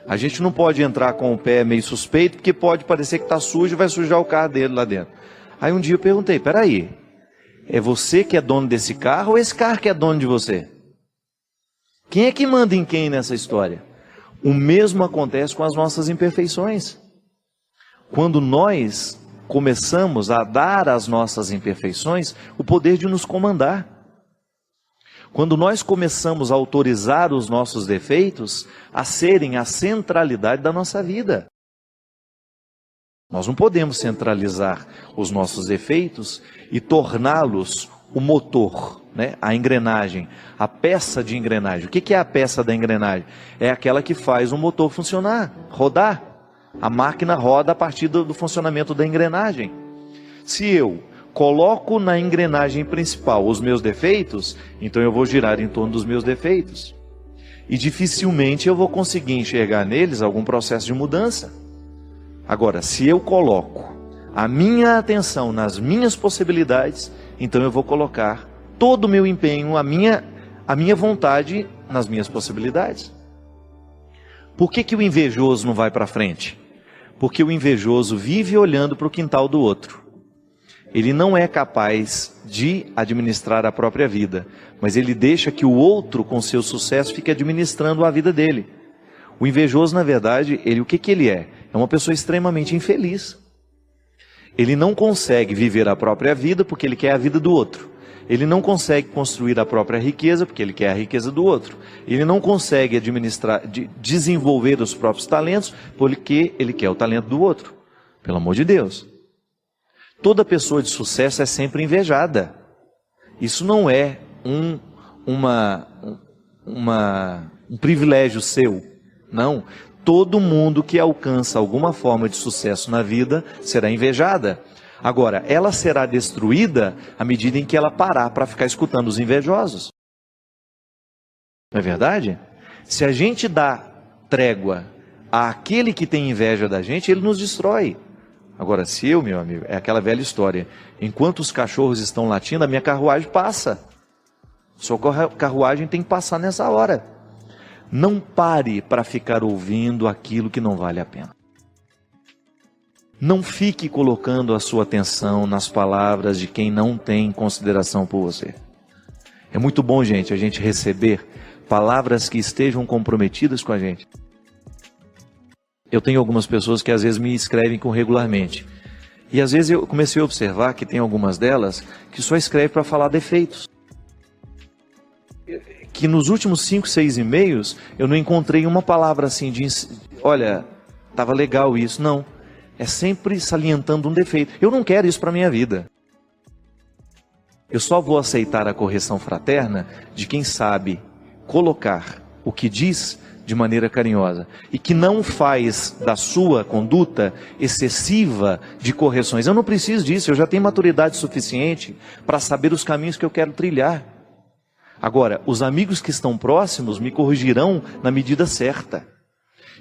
A gente não pode entrar com o pé meio suspeito, porque pode parecer que está sujo e vai sujar o carro dele lá dentro. Aí um dia eu perguntei, peraí, é você que é dono desse carro ou esse carro que é dono de você? Quem é que manda em quem nessa história? O mesmo acontece com as nossas imperfeições. Quando nós começamos a dar às nossas imperfeições o poder de nos comandar. Quando nós começamos a autorizar os nossos defeitos a serem a centralidade da nossa vida. Nós não podemos centralizar os nossos defeitos e torná-los o motor, né? A engrenagem, a peça de engrenagem. O que é a peça da engrenagem? É aquela que faz o motor funcionar, rodar. A máquina roda a partir do funcionamento da engrenagem. Se eu coloco na engrenagem principal os meus defeitos, então eu vou girar em torno dos meus defeitos. E dificilmente eu vou conseguir enxergar neles algum processo de mudança. Agora, se eu coloco a minha atenção nas minhas possibilidades, então eu vou colocar todo o meu empenho, a minha vontade nas minhas possibilidades. Por que o invejoso não vai para frente? Porque o invejoso vive olhando para o quintal do outro. Ele não é capaz de administrar a própria vida, mas ele deixa que o outro, com seu sucesso, fique administrando a vida dele. O invejoso, na verdade, o que ele é? É uma pessoa extremamente infeliz. Ele não consegue viver a própria vida porque ele quer a vida do outro. Ele não consegue construir a própria riqueza porque ele quer a riqueza do outro. Ele não consegue desenvolver os próprios talentos porque ele quer o talento do outro. Pelo amor de Deus. Toda pessoa de sucesso é sempre invejada. Isso não é um privilégio seu. Não. Todo mundo que alcança alguma forma de sucesso na vida será invejada. Agora, ela será destruída à medida em que ela parar para ficar escutando os invejosos. Não é verdade? Se a gente dá trégua àquele que tem inveja da gente, ele nos destrói. Agora, se eu, meu amigo, é aquela velha história, enquanto os cachorros estão latindo, a minha carruagem passa. Sua carruagem tem que passar nessa hora. Não pare para ficar ouvindo aquilo que não vale a pena. Não fique colocando a sua atenção nas palavras de quem não tem consideração por você. É muito bom, gente, a gente receber palavras que estejam comprometidas com a gente. Eu tenho algumas pessoas que às vezes me escrevem regularmente. E às vezes eu comecei a observar que tem algumas delas que só escrevem para falar defeitos. Que nos últimos 5, 6 e-mails eu não encontrei uma palavra assim de, olha, estava legal isso. Não. É sempre salientando um defeito. Eu não quero isso para a minha vida. Eu só vou aceitar a correção fraterna de quem sabe colocar o que diz de maneira carinhosa e que não faz da sua conduta excessiva de correções. Eu não preciso disso, eu já tenho maturidade suficiente para saber os caminhos que eu quero trilhar. Agora, os amigos que estão próximos me corrigirão na medida certa.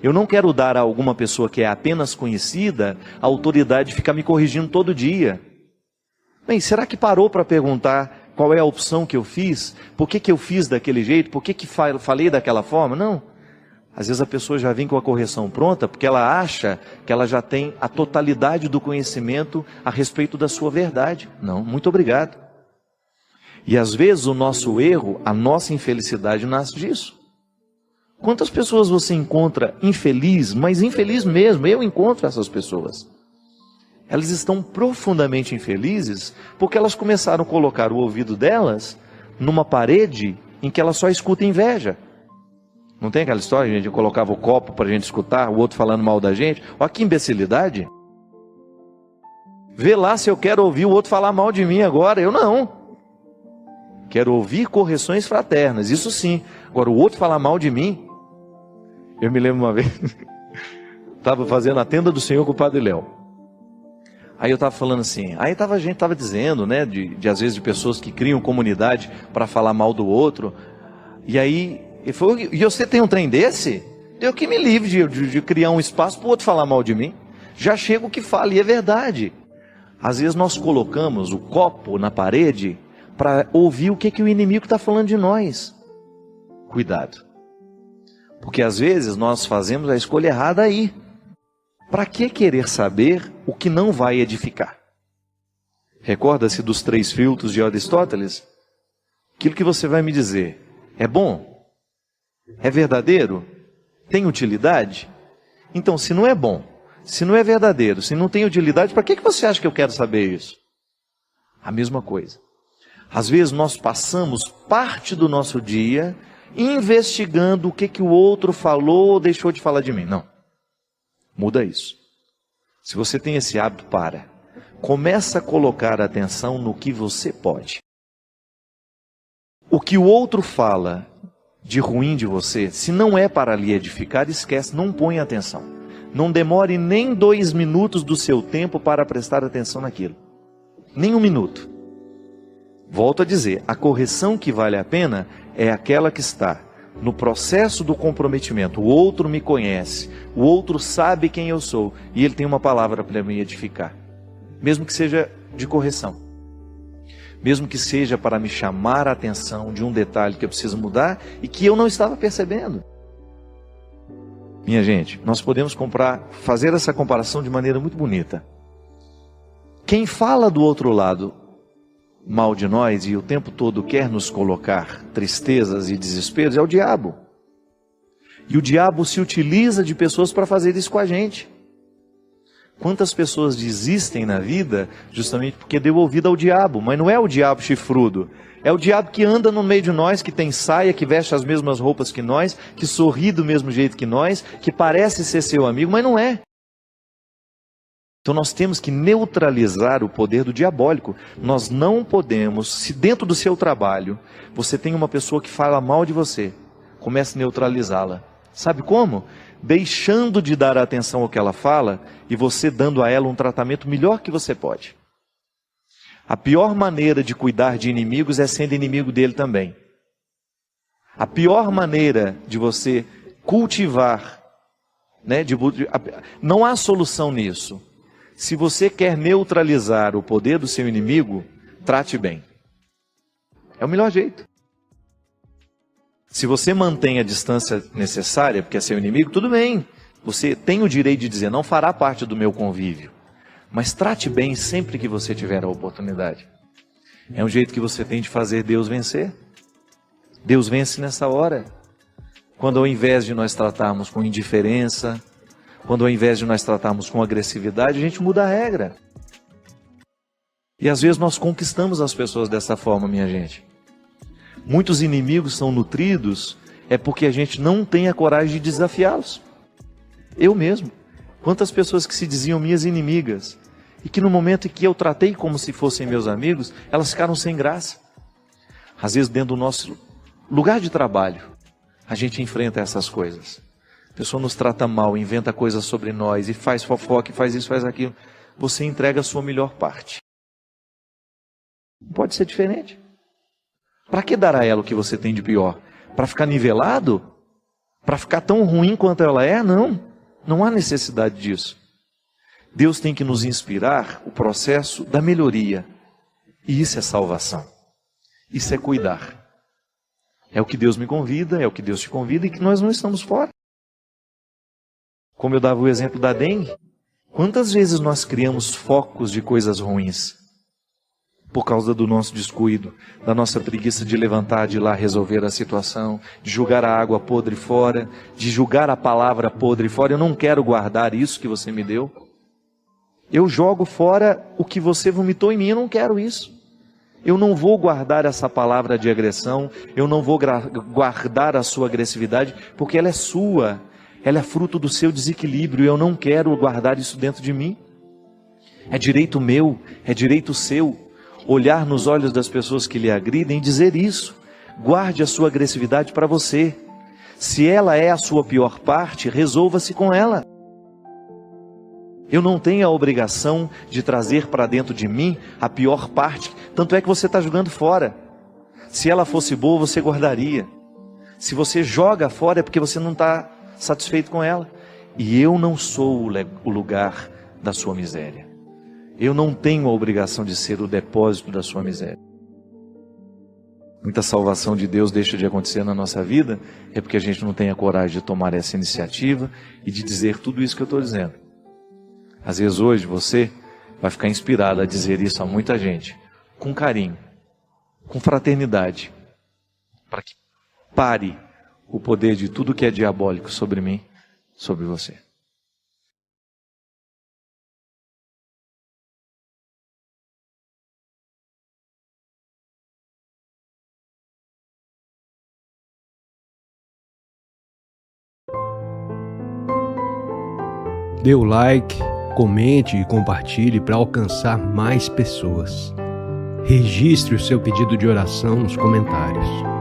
Eu não quero dar a alguma pessoa que é apenas conhecida a autoridade de ficar me corrigindo todo dia. Bem, será que parou para perguntar qual é a opção que eu fiz? Por que eu fiz daquele jeito? Por que falei daquela forma? Não. Às vezes a pessoa já vem com a correção pronta porque ela acha que ela já tem a totalidade do conhecimento a respeito da sua verdade. Não, muito obrigado. E às vezes o nosso erro, a nossa infelicidade nasce disso. Quantas pessoas você encontra infeliz, mas infeliz mesmo? Eu encontro essas pessoas. Elas estão profundamente infelizes porque elas começaram a colocar o ouvido delas numa parede em que ela só escuta inveja. Não tem aquela história, a gente colocava o copo para a gente escutar, o outro falando mal da gente? Olha que imbecilidade. Vê lá se eu quero ouvir o outro falar mal de mim agora. Eu não. Quero ouvir correções fraternas, isso sim. Agora o outro falar mal de mim. Eu me lembro uma vez, estava fazendo a tenda do Senhor com o Padre Léo. Aí eu estava falando assim, a gente estava dizendo, né, às vezes de pessoas que criam comunidade para falar mal do outro. E aí, ele falou, e você tem um trem desse? Eu que me livre de criar um espaço para o outro falar mal de mim. Já chego que fala, e é verdade. Às vezes nós colocamos o copo na parede para ouvir o que o inimigo está falando de nós. Cuidado. Porque às vezes nós fazemos a escolha errada aí. Para que querer saber o que não vai edificar? Recorda-se dos 3 filtros de Aristóteles? Aquilo que você vai me dizer é bom? É verdadeiro? Tem utilidade? Então, se não é bom, se não é verdadeiro, se não tem utilidade, para que você acha que eu quero saber isso? A mesma coisa. Às vezes nós passamos parte do nosso dia investigando o que o outro falou ou deixou de falar de mim. Não. Muda isso. Se você tem esse hábito, começa a colocar atenção no que você pode. O que o outro fala de ruim de você, se não é para lhe edificar, esquece, não põe atenção. Não demore nem 2 minutos do seu tempo para prestar atenção naquilo. Nem 1 minuto. Volto a dizer, a correção que vale a pena é aquela que está no processo do comprometimento. O outro me conhece, o outro sabe quem eu sou e ele tem uma palavra para me edificar. Mesmo que seja de correção. Mesmo que seja para me chamar a atenção de um detalhe que eu preciso mudar e que eu não estava percebendo. Minha gente, nós podemos fazer essa comparação de maneira muito bonita. Quem fala do outro lado mal de nós e o tempo todo quer nos colocar tristezas e desesperos é o diabo. E o diabo se utiliza de pessoas para fazer isso com a gente. Quantas pessoas desistem na vida justamente porque deu ouvido ao diabo, mas não é o diabo chifrudo, é o diabo que anda no meio de nós, que tem saia, que veste as mesmas roupas que nós, que sorri do mesmo jeito que nós, que parece ser seu amigo, mas não é. Então nós temos que neutralizar o poder do diabólico. Nós não podemos, se dentro do seu trabalho você tem uma pessoa que fala mal de você, comece a neutralizá-la. Sabe como? Deixando de dar atenção ao que ela fala e você dando a ela um tratamento melhor que você pode. A pior maneira de cuidar de inimigos é sendo inimigo dele também. A pior maneira de você cultivar, não há solução nisso. Se você quer neutralizar o poder do seu inimigo, trate bem. É o melhor jeito. Se você mantém a distância necessária, porque é seu inimigo, tudo bem. Você tem o direito de dizer, não fará parte do meu convívio. Mas trate bem sempre que você tiver a oportunidade. É um jeito que você tem de fazer Deus vencer. Deus vence nessa hora. Quando ao invés de nós tratarmos com indiferença, quando ao invés de nós tratarmos com agressividade, a gente muda a regra. E às vezes nós conquistamos as pessoas dessa forma, minha gente. Muitos inimigos são nutridos, é porque a gente não tem a coragem de desafiá-los. Eu mesmo. Quantas pessoas que se diziam minhas inimigas, e que no momento em que eu tratei como se fossem meus amigos, elas ficaram sem graça. Às vezes dentro do nosso lugar de trabalho, a gente enfrenta essas coisas. A pessoa nos trata mal, inventa coisas sobre nós, e faz fofoca, e faz isso, faz aquilo. Você entrega a sua melhor parte. Não pode ser diferente. Para que dar a ela o que você tem de pior? Para ficar nivelado? Para ficar tão ruim quanto ela é? Não. Não há necessidade disso. Deus tem que nos inspirar o processo da melhoria. E isso é salvação. Isso é cuidar. É o que Deus me convida, é o que Deus te convida e que nós não estamos fora. Como eu dava o exemplo da dengue. Quantas vezes nós criamos focos de coisas ruins? Por causa do nosso descuido, da nossa preguiça de levantar, de ir lá resolver a situação, de jogar a água podre fora, de jogar a palavra podre fora. Eu não quero guardar isso que você me deu. Eu jogo fora o que você vomitou em mim, eu não quero isso. Eu não vou guardar essa palavra de agressão, eu não vou guardar a sua agressividade, porque ela é sua, ela é fruto do seu desequilíbrio, eu não quero guardar isso dentro de mim. É direito meu, é direito seu. Olhar nos olhos das pessoas que lhe agridem e dizer isso. Guarde a sua agressividade para você. Se ela é a sua pior parte, resolva-se com ela. Eu não tenho a obrigação de trazer para dentro de mim a pior parte. Tanto é que você está jogando fora. Se ela fosse boa, você guardaria. Se você joga fora, é porque você não está satisfeito com ela. E eu não sou o lugar da sua miséria. Eu não tenho a obrigação de ser o depósito da sua miséria. muita salvação de Deus deixa de acontecer na nossa vida, é porque a gente não tem a coragem de tomar essa iniciativa e de dizer tudo isso que eu estou dizendo. Às vezes hoje você vai ficar inspirado a dizer isso a muita gente, com carinho, com fraternidade, para que pare o poder de tudo que é diabólico sobre mim, sobre você. Dê o like, comente e compartilhe para alcançar mais pessoas. Registre o seu pedido de oração nos comentários.